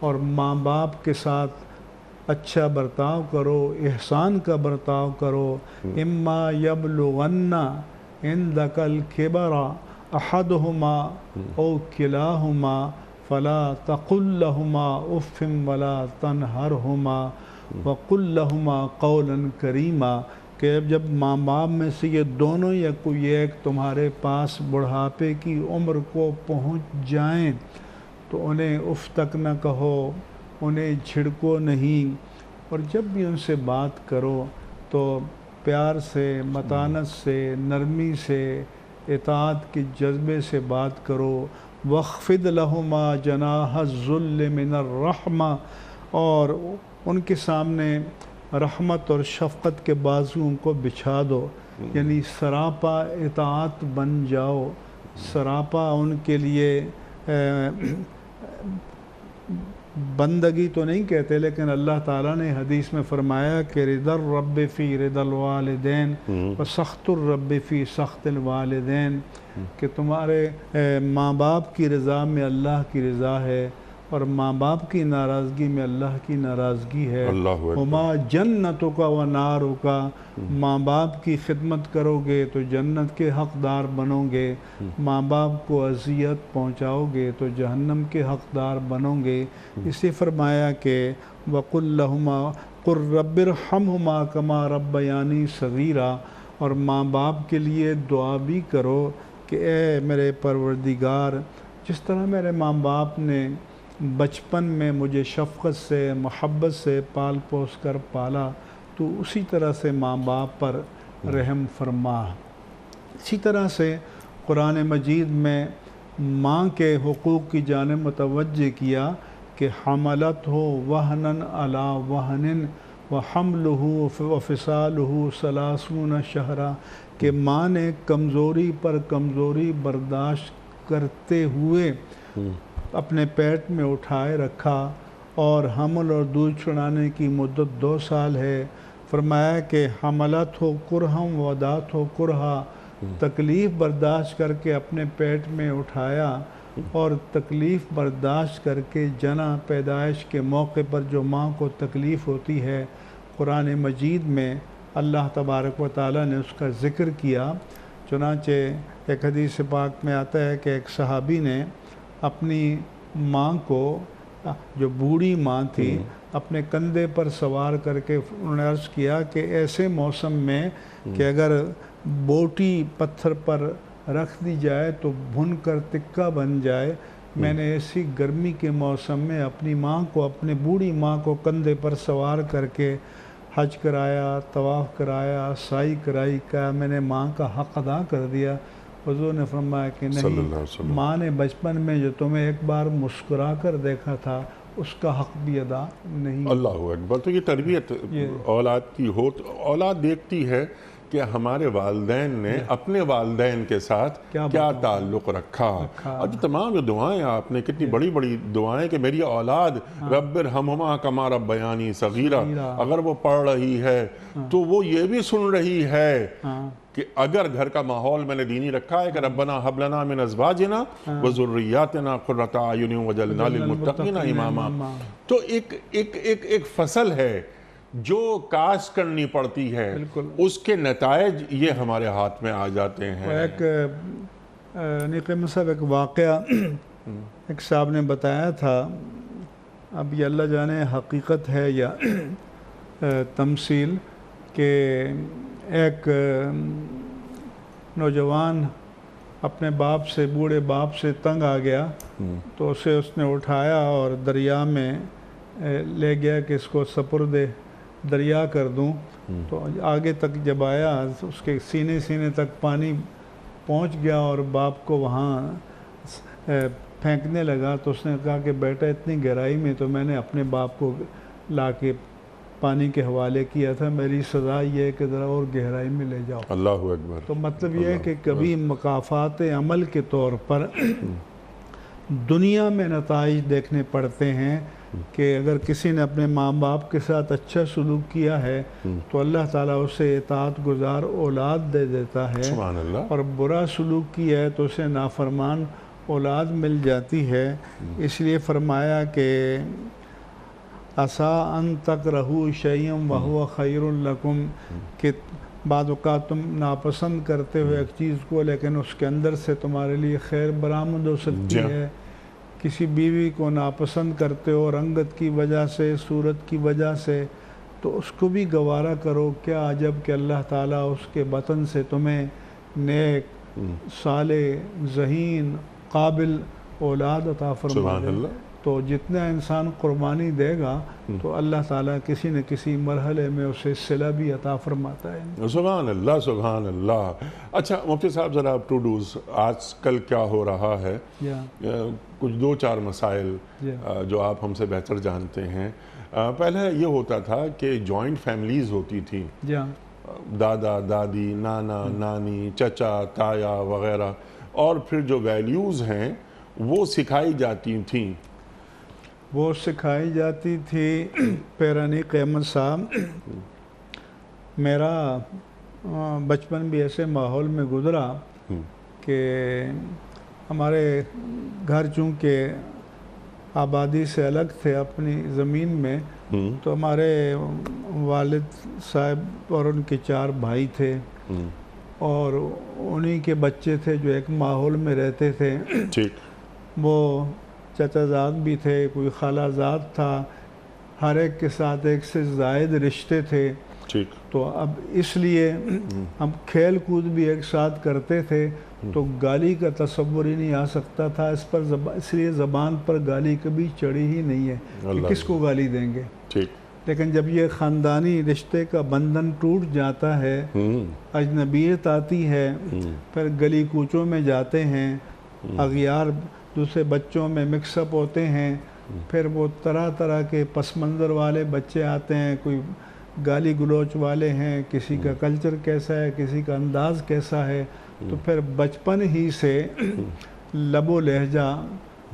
Speaker 1: اور ماں باپ کے ساتھ اچھا برتاؤ کرو، احسان کا برتاؤ کرو۔ اما یبلغن عندک الکبر احدہما او کلاہما فلا تقل لہما اف ولا تنہرہما وقل لہما قولا کریما، کہ جب ماں باپ میں سے یہ دونوں یا کوئی ایک تمہارے پاس بڑھاپے کی عمر کو پہنچ جائیں تو انہیں اف تک نہ کہو، انہیں جھڑکو نہیں، اور جب بھی ان سے بات کرو تو پیار سے، متانت سے، نرمی سے، اطاعت کے جذبے سے بات کرو۔ وَاخْفِضْ لَهُمَا جَنَاحَ الذُّلِّ مِنَ الرَّحْمَةِ، اور ان کے سامنے رحمت اور شفقت کے بازوؤں کو بچھا دو، یعنی سراپا اطاعت بن جاؤ، سراپا ان کے لیے بندگی تو نہیں کہتے، لیکن اللہ تعالیٰ نے حدیث میں فرمایا کہ رضا الرب فی رضا الوالدین و سخط الرب فی سخط الوالدین، کہ تمہارے ماں باپ کی رضا میں اللہ کی رضا ہے، اور ماں باپ کی ناراضگی میں اللہ کی ناراضگی ہے۔ ہما جنتک و نارک، ماں باپ کی خدمت کرو گے تو جنت کے حقدار بنو گے، ماں باپ کو اذیت پہنچاؤ گے تو جہنم کے حقدار بنو گے۔ اسی فرمایا کہ وَقُلْ لَهُمَا قُلْ رَبِّ ارْحَمْهُمَا كَمَا رَبَّيَانِي صَغِيرًا، اور ماں باپ کے لیے دعا بھی کرو کہ اے میرے پروردگار، جس طرح میرے ماں باپ نے بچپن میں مجھے شفقت سے، محبت سے پال پوس کر پالا، تو اسی طرح سے ماں باپ پر رحم فرما۔ اسی طرح سے قرآن مجید میں ماں کے حقوق کی جانب متوجہ کیا کہ حملت ہو وہنن علی وہنن وحملہ وفصالہ ثلاثون شہرا، کہ ماں نے کمزوری پر کمزوری برداشت کرتے ہوئے اپنے پیٹ میں اٹھائے رکھا، اور حمل اور دودھ چڑھانے کی مدت 2 سال ہے۔ فرمایا کہ حملت ہو کرہم ودات ہو کرہا، تکلیف برداشت کر کے اپنے پیٹ میں اٹھایا، اور تکلیف برداشت کر کے جنا پیدائش کے موقع پر جو ماں کو تکلیف ہوتی ہے، قرآن مجید میں اللہ تبارک و تعالیٰ نے اس کا ذکر کیا۔ چنانچہ ایک حدیث پاک میں آتا ہے کہ ایک صحابی نے اپنی ماں کو، جو بوڑھی ماں تھی، اپنے کندھے پر سوار کر کے انہوں نے عرض کیا کہ ایسے موسم میں کہ اگر بوٹی پتھر پر رکھ دی جائے تو بھن کر تکہ بن جائے، میں نے ایسی گرمی کے موسم میں اپنی ماں کو، اپنے بوڑھی ماں کو کندھے پر سوار کر کے حج کرایا، طواف کرایا، سعی کرائی، کہا میں نے ماں کا حق ادا کر دیا۔ حضور نے فرمایا کہ نہیں، ماں نے بچپن میں جو تمہیں ایک بار مسکرا کر دیکھا تھا اس کا حق بھی ادا نہیں۔
Speaker 2: اللہ اکبر۔ تو یہ تربیت اولاد کی ہو، اولاد دیکھتی ہے کہ ہمارے والدین نے اپنے والدین کے ساتھ کیا تعلق رکھا. اور جو تمام جو دعائیں آپ نے کتنی بڑی بڑی دعائیں کہ میری اولاد رب ارحمہما کما ربیانی صغیرہ اگر وہ پڑھ رہی ہے تو وہ یہ بھی سن رہی ہے کہ اگر گھر کا ماحول میں نے دینی رکھا ہے کہ ربنا حب لنا من ازواجنا وذریاتنا قرۃ اعین وجعلنا للمتقین اماما. تو ایک فصل ہے جو کاشت کرنی پڑتی ہے, اس کے نتائج یہ ہمارے ہاتھ میں آ جاتے ہیں.
Speaker 1: ایک نقیم صاحب ایک واقعہ ایک صاحب نے بتایا تھا, اب یہ اللہ جانے حقیقت ہے یا تمثیل, کہ ایک نوجوان اپنے باپ سے, بوڑھے باپ سے تنگ آ گیا تو اسے اس نے اٹھایا اور دریا میں لے گیا کہ اس کو سپرد دریا کر دوں. تو آگے تک جب آیا اس کے سینے تک پانی پہنچ گیا اور باپ کو وہاں پھینکنے لگا. تو اس نے کہا کہ بیٹا اتنی گہرائی میں تو میں نے اپنے باپ کو لا کے پانی کے حوالے کیا تھا, میری سزا یہ ہے کہ ذرا اور گہرائی میں لے جاؤ.
Speaker 2: اللہ اکبر.
Speaker 1: تو مطلب یہ ہے کہ کبھی مکافات عمل کے طور پر دنیا میں نتائج دیکھنے پڑتے ہیں کہ اگر کسی نے اپنے ماں باپ کے ساتھ اچھا سلوک کیا ہے تو اللہ تعالیٰ اسے اطاعت گزار اولاد دے دیتا ہے,
Speaker 2: سبحان اللہ. اور
Speaker 1: برا سلوک کیا ہے تو اسے نافرمان اولاد مل جاتی ہے. اس لیے فرمایا کہ عسیٰ ان تکرہوا شیئا وہو خیر لکم, کہ بعض اوقات تم ناپسند کرتے ہو ایک چیز کو لیکن اس کے اندر سے تمہارے لیے خیر برآمد ہو سکتی ہے. کسی بیوی کو ناپسند کرتے ہو رنگت کی وجہ سے, صورت کی وجہ سے, تو اس کو بھی گوارا کرو. کیا عجب کہ اللہ تعالیٰ اس کے بطن سے تمہیں نیک, صالح, ذہین, قابل اولاد عطا فرما دے. تو جتنا انسان قربانی دے گا تو اللہ تعالیٰ کسی نہ کسی مرحلے میں اسے صلہ بھی عطا فرماتا ہے.
Speaker 2: سبحان اللہ, سبحان اللہ. اچھا مفتی صاحب, ذرا ٹو ڈوز آج کل کیا ہو رہا ہے, کچھ 2-4 مسائل جو آپ ہم سے بہتر جانتے ہیں. پہلے یہ ہوتا تھا کہ جوائنٹ فیملیز ہوتی تھیں, دادا دادی, نانا نانی, چچا تایا وغیرہ, اور پھر جو ویلیوز ہیں وہ سکھائی جاتی تھیں.
Speaker 1: وہ سکھائی جاتی تھی. پیرانی قیمت صاحب, میرا بچپن بھی ایسے ماحول میں گزرا کہ ہمارے گھر چونکہ آبادی سے الگ تھے اپنی زمین میں, تو ہمارے والد صاحب اور ان کے 4 بھائی تھے اور انہی کے بچے تھے جو ایک ماحول میں رہتے تھے. وہ چچا زاد بھی تھے, کوئی خالہ زاد تھا, ہر ایک کے ساتھ ایک سے زائد رشتے تھے. تو اب اس لیے ہم کھیل کود بھی ایک ساتھ کرتے تھے تو گالی کا تصور ہی نہیں آ سکتا تھا. اس لیے زبان پر گالی کبھی چڑھی ہی نہیں ہے کہ کس کو گالی دیں گے. لیکن جب یہ خاندانی رشتے کا بندھن ٹوٹ جاتا ہے, اجنبیت آتی ہے, پھر گلی کوچوں میں جاتے ہیں, اغیار دوسرے بچوں میں مکس اپ ہوتے ہیں, پھر وہ طرح طرح کے پس منظر والے بچے آتے ہیں, کوئی گالی گلوچ والے ہیں, کسی کا کلچر کیسا ہے, کسی کا انداز کیسا ہے. تو پھر بچپن ہی سے لب و لہجہ,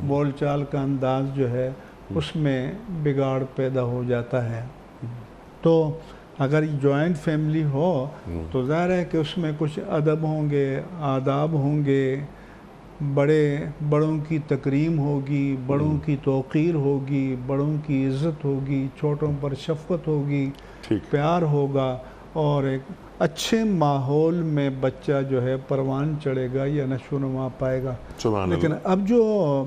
Speaker 1: بول چال کا انداز جو ہے اس میں بگاڑ پیدا ہو جاتا ہے. تو اگر جوائنٹ فیملی ہو تو ظاہر ہے کہ اس میں کچھ ادب ہوں گے, آداب ہوں گے, بڑوں کی تکریم ہوگی, بڑوں کی توقیر ہوگی, بڑوں کی عزت ہوگی, چھوٹوں پر شفقت ہوگی, پیار ہوگا, اور ایک اچھے ماحول میں بچہ جو ہے پروان چڑھے گا یا نشو و نما پائے گا. لیکن اب جو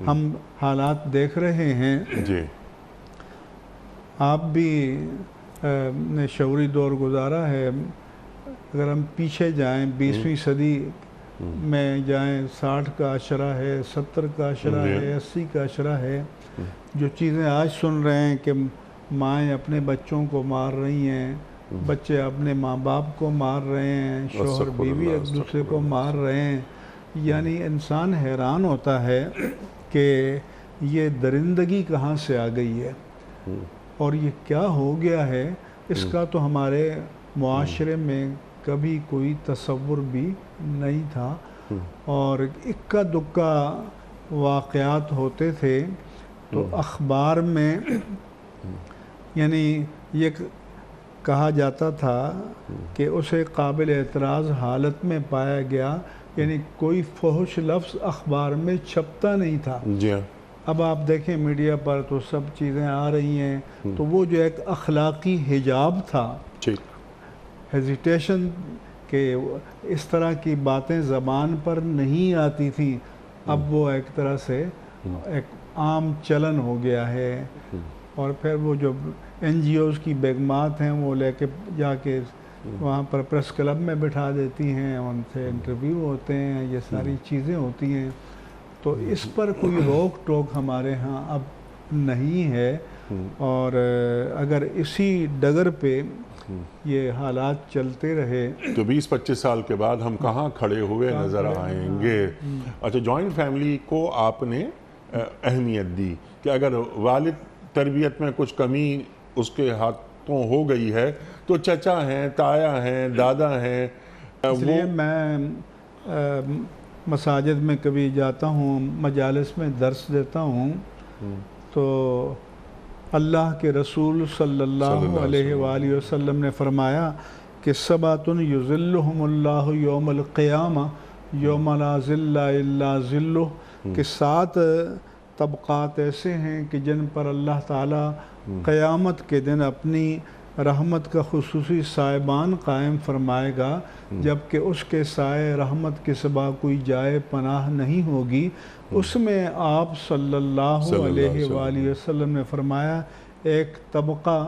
Speaker 1: ہم حالات دیکھ رہے ہیں, آپ بھی نے شعوری دور گزارا ہے. اگر ہم پیچھے جائیں 20ویں صدی میں جائیں, 60 کا عشرہ ہے, 70 کا عشرہ ہے, 80 کا عشرہ ہے, جو چیزیں آج سن رہے ہیں کہ مائیں اپنے بچوں کو مار رہی ہیں, بچے اپنے ماں باپ کو مار رہے ہیں, شوہر بیوی ایک دوسرے کو مار رہے ہیں, یعنی انسان حیران ہوتا ہے کہ یہ درندگی کہاں سے آ گئی ہے اور یہ کیا ہو گیا ہے. اس کا تو ہمارے معاشرے میں کبھی کوئی تصور بھی نہیں تھا، اور اکا دکا واقعات ہوتے تھے تو اخبار میں یعنی یہ کہا جاتا تھا کہ اسے قابل اعتراض حالت میں پایا گیا، یعنی کوئی فحش لفظ اخبار میں چھپتا نہیں تھا۔
Speaker 2: جی ہاں،
Speaker 1: اب آپ دیکھیں میڈیا پر تو سب چیزیں آ رہی ہیں، تو وہ جو ایک اخلاقی حجاب تھا،
Speaker 2: ٹھیک،
Speaker 1: ہیزیٹیشن کہ اس طرح کی باتیں زبان پر نہیں آتی تھیں، اب وہ ایک طرح سے ایک عام چلن ہو گیا ہے۔ اور پھر وہ جو این جی اوز کی بیگمات ہیں وہ لے کے جا کے وہاں پر پریس کلب میں بٹھا دیتی ہیں، ان سے انٹرویو ہوتے ہیں، یہ ساری چیزیں ہوتی ہیں، تو اس پر کوئی روک ٹوک ہمارے ہاں اب نہیں ہے۔ اور اگر اسی ڈگر پہ یہ حالات چلتے رہے
Speaker 2: تو 20-25 سال کے بعد ہم کہاں کھڑے ہوئے نظر آئیں گے؟ اچھا، جوائنٹ فیملی کو آپ نے اہمیت دی کہ اگر والد تربیت میں کچھ کمی اس کے ہاتھوں ہو گئی ہے تو چچا ہیں، تایا ہیں، دادا ہیں۔
Speaker 1: اس لیے میں مساجد میں کبھی جاتا ہوں، مجالس میں درس دیتا ہوں، تو اللہ کے رسول صلی اللہ علیہ وآلہ وسلم نے فرمایا کہ سبعۃ یظلھم اللہ یوم القیامہ یوم لا ظل الا ظلہ، کہ 7 طبقات ایسے ہیں کہ جن پر اللہ تعالیٰ قیامت کے دن اپنی رحمت کا خصوصی سائبان قائم فرمائے گا، جبکہ اس کے سائے رحمت کے سوا کوئی جائے پناہ نہیں ہوگی۔ اس میں آپ صلی اللہ علیہ وآلہ وسلم نے فرمایا ایک طبقہ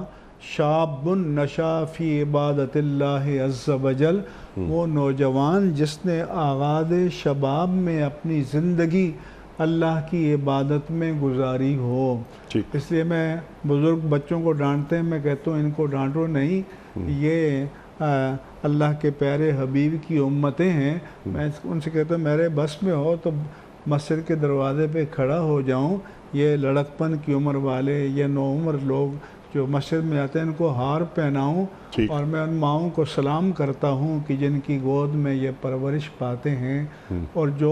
Speaker 1: شاب نشا فی عبادت اللہ عز وجل، وہ نوجوان جس نے آغاز شباب میں اپنی زندگی اللہ کی عبادت میں گزاری ہو۔ اس لیے میں بزرگ بچوں کو ڈانٹتے ہیں، میں کہتا ہوں ان کو ڈانٹو نہیں، یہ اللہ کے پیارے حبیب کی امتیں ہیں۔ میں ان سے کہتا ہوں میرے بس میں ہو تو مسجد کے دروازے پہ کھڑا ہو جاؤں، یہ لڑکپن کی عمر والے یا نوعمر لوگ جو مسجد میں آتے ہیں ان کو ہار پہناؤں، اور میں ان ماؤں کو سلام کرتا ہوں کہ جن کی گود میں یہ پرورش پاتے ہیں، اور جو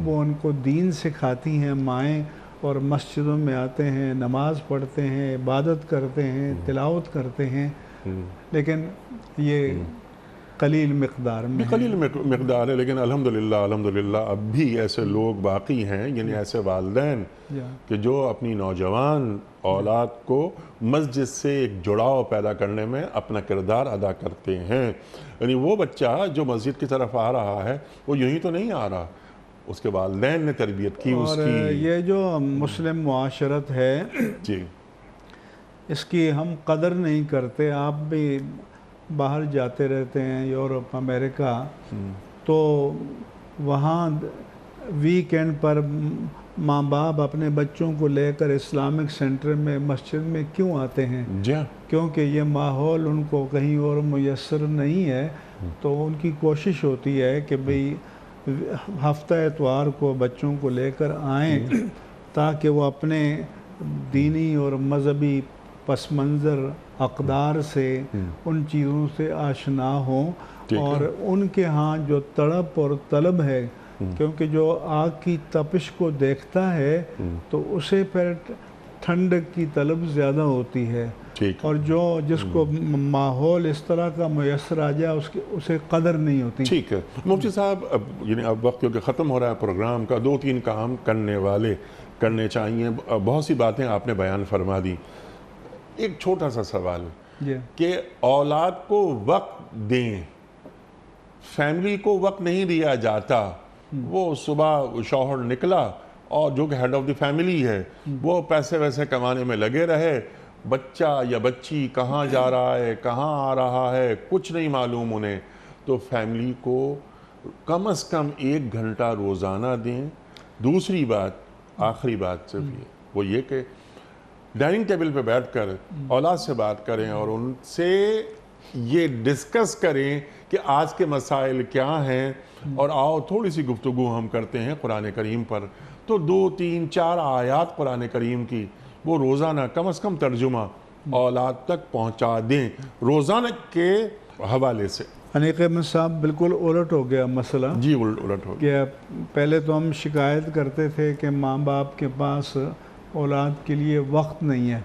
Speaker 1: وہ ان کو دین سکھاتی ہیں مائیں، اور مسجدوں میں آتے ہیں، نماز پڑھتے ہیں، عبادت کرتے ہیں، تلاوت کرتے ہیں، لیکن یہ قلیل مقدار میں
Speaker 2: قلیل مقدار ہے، لیکن الحمدللہ اب بھی ایسے لوگ باقی ہیں، یعنی ایسے والدین کہ جو اپنی نوجوان اولاد کو مسجد سے ایک جڑاؤ پیدا کرنے میں اپنا کردار ادا کرتے ہیں۔ یعنی وہ بچہ جو مسجد کی طرف آ رہا ہے وہ یوں ہی تو نہیں آ رہا، اس کے والدین نے تربیت کی اس کی۔
Speaker 1: اور یہ جو مسلم معاشرت ہے
Speaker 2: جی،
Speaker 1: اس کی ہم قدر نہیں کرتے۔ آپ بھی باہر جاتے رہتے ہیں، یورپ، امریکہ، تو وہاں ویکینڈ پر ماں باپ اپنے بچوں کو لے کر اسلامک سینٹر میں مسجد میں کیوں آتے ہیں؟ کیونکہ یہ ماحول ان کو کہیں اور میسر نہیں ہے، تو ان کی کوشش ہوتی ہے کہ بھئی ہفتہ اتوار کو بچوں کو لے کر آئیں تاکہ وہ اپنے دینی اور مذہبی پس منظر اقدار سے ان چیزوں سے آشنا ہوں، اور ان کے ہاں جو تڑپ اور طلب ہے، کیونکہ جو آگ کی تپش کو دیکھتا ہے تو اسے پھر ٹھنڈک کی طلب زیادہ ہوتی ہے، اور جس کو ماحول اس طرح کا میسر آ جائے اسے قدر نہیں ہوتی۔
Speaker 2: ٹھیک ہے مفتی صاحب، اب وقت کیونکہ ختم ہو رہا ہے پروگرام کا، 2-3 کام کرنے والے کرنے چاہیے۔ بہت سی باتیں آپ نے بیان فرما دی۔ ایک چھوٹا سا سوال کہ اولاد کو وقت دیں، فیملی کو وقت نہیں دیا جاتا۔ وہ صبح شوہر نکلا اور جو کہ ہیڈ آف دی فیملی ہے وہ پیسے ویسے کمانے میں لگے رہے، بچہ یا بچی کہاں جا رہا ہے، کہاں آ رہا ہے، کچھ نہیں معلوم انہیں۔ تو فیملی کو کم از کم 1 گھنٹہ روزانہ دیں۔ دوسری بات، آخری بات صرف وہ یہ کہ ڈائننگ ٹیبل پہ بیٹھ کر اولاد سے بات کریں اور ان سے یہ ڈسکس کریں کہ آج کے مسائل کیا ہیں، اور آؤ تھوڑی سی گفتگو ہم کرتے ہیں قرآن کریم پر۔ تو 2-3-4 آیات قرآن کریم کی وہ روزانہ کم از کم ترجمہ اولاد تک پہنچا دیں روزانہ کے حوالے سے۔
Speaker 1: انیق احمد صاحب بالکل الٹ ہو گیا مسئلہ.
Speaker 2: جی الٹ ہو
Speaker 1: کہ پہلے تو ہم شکایت کرتے تھے کہ ماں باپ کے پاس اولاد کے لیے وقت نہیں ہے.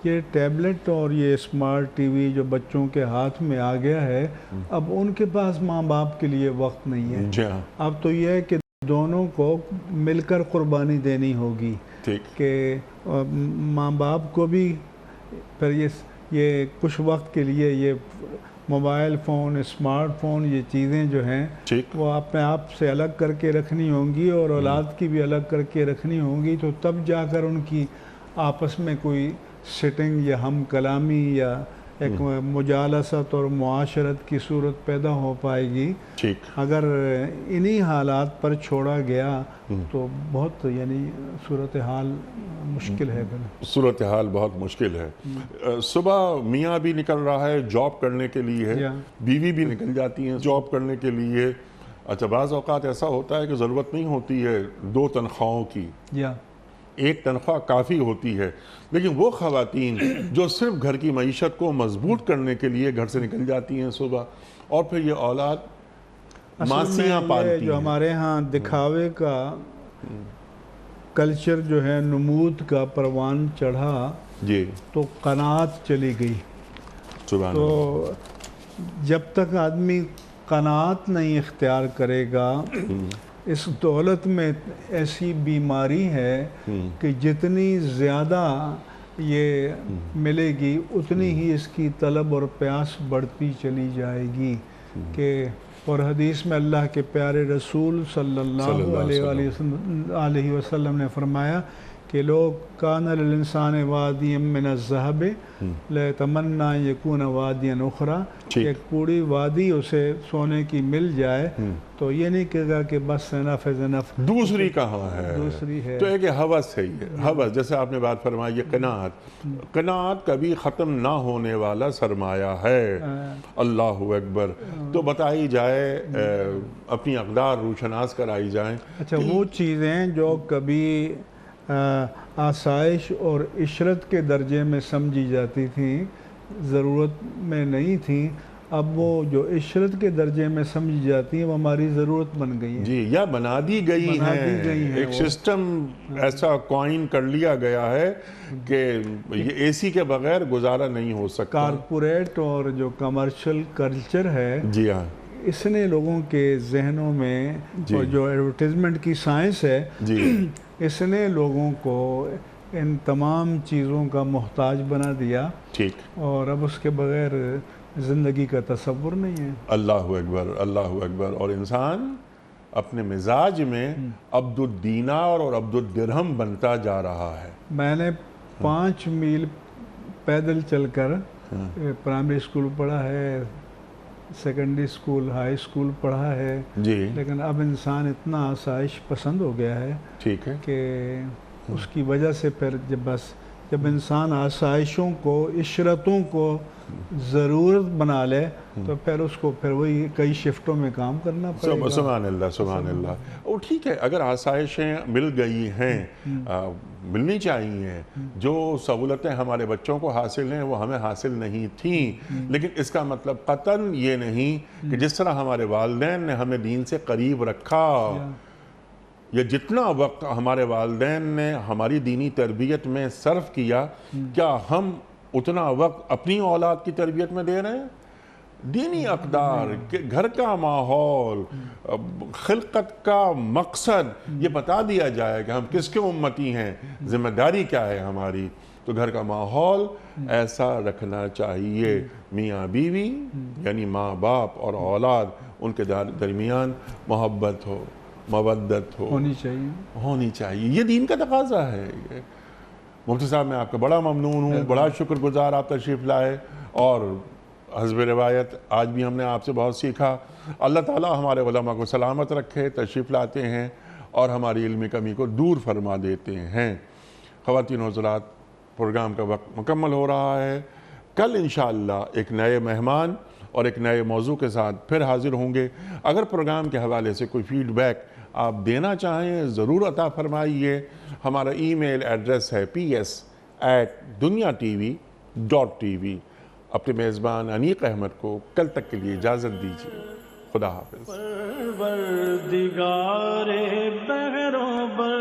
Speaker 1: یہ ٹیبلٹ اور یہ اسمارٹ ٹی وی جو بچوں کے ہاتھ میں آ گیا ہے، اب ان کے پاس ماں باپ کے لیے وقت نہیں ہے. اب تو یہ ہے کہ دونوں کو مل کر قربانی دینی ہوگی کہ ماں باپ کو بھی پھر یہ کچھ وقت کے لیے یہ موبائل فون، اسمارٹ فون، یہ چیزیں جو ہیں وہ اپنے آپ سے الگ کر کے رکھنی ہوں گی اور اولاد کی بھی الگ کر کے رکھنی ہوں گی. تو تب جا کر ان کی آپس میں کوئی سیٹنگ یا ہم کلامی یا ایک مجالست اور معاشرت کی صورت پیدا ہو پائے گی. اگر انہی حالات پر چھوڑا گیا تو بہت یعنی صورتحال مشکل ہے.
Speaker 2: صورتحال بہت مشکل ہے. صبح میاں بھی نکل رہا ہے جاب کرنے کے لیے، بیوی بھی نکل جاتی ہیں جاب کرنے کے لیے. اچھا بعض اوقات ایسا ہوتا ہے کہ ضرورت نہیں ہوتی ہے 2 تنخواہوں کی، 1 تنخواہ کافی ہوتی ہے. لیکن وہ خواتین جو صرف گھر کی معیشت کو مضبوط کرنے کے لیے گھر سے نکل جاتی ہیں صبح، اور پھر یہ اولاد ماسیاں پالتی ہیں.
Speaker 1: جو ہمارے ہاں دکھاوے کا کلچر جو ہے، نمود کا پروان چڑھا تو قناعت چلی گئی. تو جب تک آدمی قناعت نہیں اختیار کرے گا، اس دولت میں ایسی بیماری ہے کہ جتنی زیادہ یہ ملے گی اتنی ہی اس کی طلب اور پیاس بڑھتی چلی جائے گی. اور حدیث میں اللہ کے پیارے رسول صلی اللہ علیہ وسلم نے فرمایا کہ لوگ کان للانسان وادیا من الذهب لیتمنى یکون وادیا اخرى. ایک پوری وادی اسے سونے کی مل جائے تو یہ نہیں کہے گا کہ بس انف از انف،
Speaker 2: دوسری کہاں ہے،
Speaker 1: دوسری ہے.
Speaker 2: تو ایک حوث ہے، یہ حوث جیسے آپ نے بات فرمائی. یہ قناعت کبھی ختم نہ ہونے والا سرمایہ ہے. اللہ اکبر. تو بتائی جائے، اپنی اقدار روشناس کرائی جائیں.
Speaker 1: اچھا وہ چیزیں جو کبھی آسائش اور عشرت کے درجے میں سمجھی جاتی تھیں، ضرورت میں نہیں تھیں، اب وہ جو عشرت کے درجے میں سمجھی جاتی ہیں وہ ہماری ضرورت بن گئی ہیں.
Speaker 2: جی، یا بنا دی گئی ہیں. ایک سسٹم ایسا کوائن کر لیا گیا ہے کہ یہ اے سی کے بغیر گزارا نہیں ہو سکتا.
Speaker 1: کارپوریٹ اور جو کمرشل کلچر ہے،
Speaker 2: جی ہاں،
Speaker 1: اس نے لوگوں کے ذہنوں میں، اور جو ایڈورٹیزمنٹ کی سائنس ہے، اس نے لوگوں کو ان تمام چیزوں کا محتاج بنا دیا. اور اب اس کے بغیر زندگی کا تصور نہیں ہے.
Speaker 2: اللہ اکبر، اللہ اکبر. اور انسان اپنے مزاج میں عبد الدینار اور عبد الدرہم بنتا جا رہا ہے.
Speaker 1: میں نے 5 میل پیدل چل کر پرائمری اسکول پڑھا ہے، سیکنڈری اسکول، ہائی اسکول پڑھا ہے. لیکن اب انسان اتنا آسائش پسند ہو گیا ہے کہ اس کی وجہ سے پھر جب انسان آسائشوں کو، عشرتوں کو ضرورت بنا لے تو پھر اس کو وہی کئی شفٹوں میں کام کرنا پڑے گا.
Speaker 2: سبحان اللہ، سبحان اللہ. اور ٹھیک ہے، اگر آسائشیں مل گئی ہیں، ملنی چاہیے. جو سہولتیں ہمارے بچوں کو حاصل ہیں وہ ہمیں حاصل نہیں تھیں. لیکن اس کا مطلب قطعاً یہ نہیں کہ جس طرح ہمارے والدین نے ہمیں دین سے قریب رکھا، یا جتنا وقت ہمارے والدین نے ہماری دینی تربیت میں صرف کیا، کیا ہم اتنا وقت اپنی اولاد کی تربیت میں دے رہے ہیں؟ دینی اقدار، گھر کا ماحول، خلقت کا مقصد یہ بتا دیا جائے کہ ہم کس کے امتی ہیں، ذمہ داری کیا ہے ہماری. تو گھر کا ماحول ایسا رکھنا چاہیے. میاں بیوی یعنی ماں باپ اور اولاد، ان کے درمیان محبت ہو، مودت ہونی چاہیے. یہ دین کا تقاضا ہے. مفتی صاحب میں آپ کا بڑا ممنون ہوں، بڑا شکر گزار آپ تشریف لائے. اور حسب روایت آج بھی ہم نے آپ سے بہت سیکھا. اللہ تعالیٰ ہمارے علماء کو سلامت رکھے. تشریف لاتے ہیں اور ہماری علمی کمی کو دور فرما دیتے ہیں. خواتین و حضرات، پروگرام کا وقت مکمل ہو رہا ہے. کل انشاءاللہ ایک نئے مہمان اور ایک نئے موضوع کے ساتھ پھر حاضر ہوں گے. اگر پروگرام کے حوالے سے کوئی فیڈ بیک آپ دینا چاہیں ضرور عطا فرمائیے. ہمارا ای میل ایڈریس ہے ps@duniatv.tv. اپنے میزبان انیق احمد کو کل تک کے لیے اجازت دیجیے. خدا حافظ.
Speaker 1: پروردگار بحر و بر